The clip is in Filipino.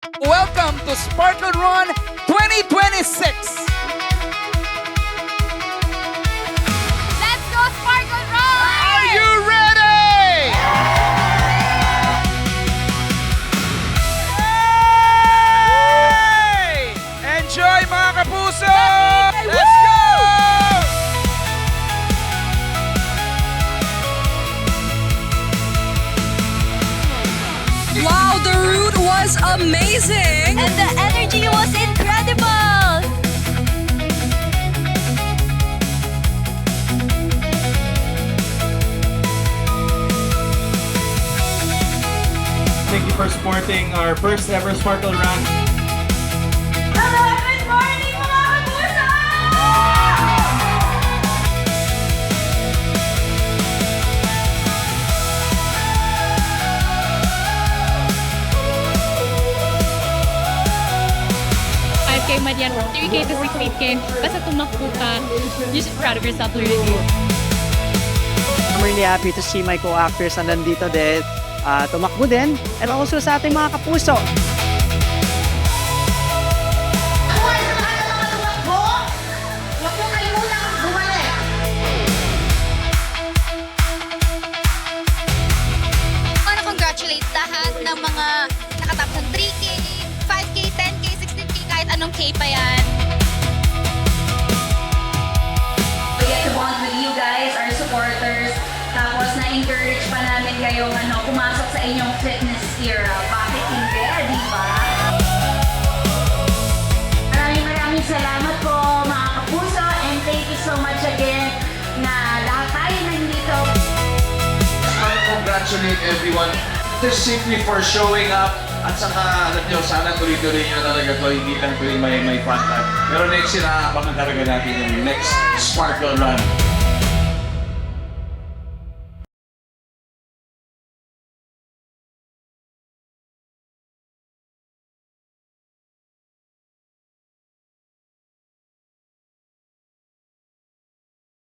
Welcome to Sparkle Run 2026! Let's go, Sparkle Run! Are you ready? Hey! Enjoy mga kapuso! Let's go! Wow, the route was amazing! And the energy was incredible! Thank you for supporting our first ever Sparkle Run. Hello, good morning, mga kapuso! K man yan, 3K to 6K, basta tumakbo ka, you should be proud of yourself, really. I'm really happy to see my co-actors na nandito din, tumakbo din, and also sa ating mga kapuso. I want to congratulate lahat ng mga nakatapos ng 3K, 5K, 10K, 16K, kahit anong K pa yan. We get to bond with you guys, our supporters. Tapos na-encourage pa namin kayong pumasok sa inyong fitness era. Bakit hindi, di ba? Maraming salamat po mga kapuso, and thank you so much again na lahat tayo nandito. I congratulate everyone just simply for showing up. At saka, alam nyo, sana tuloy-tuloy nyo talaga to, hindi lang tuloy may fun time. Pero next year, abangan talaga natin yung next Sparkle Run.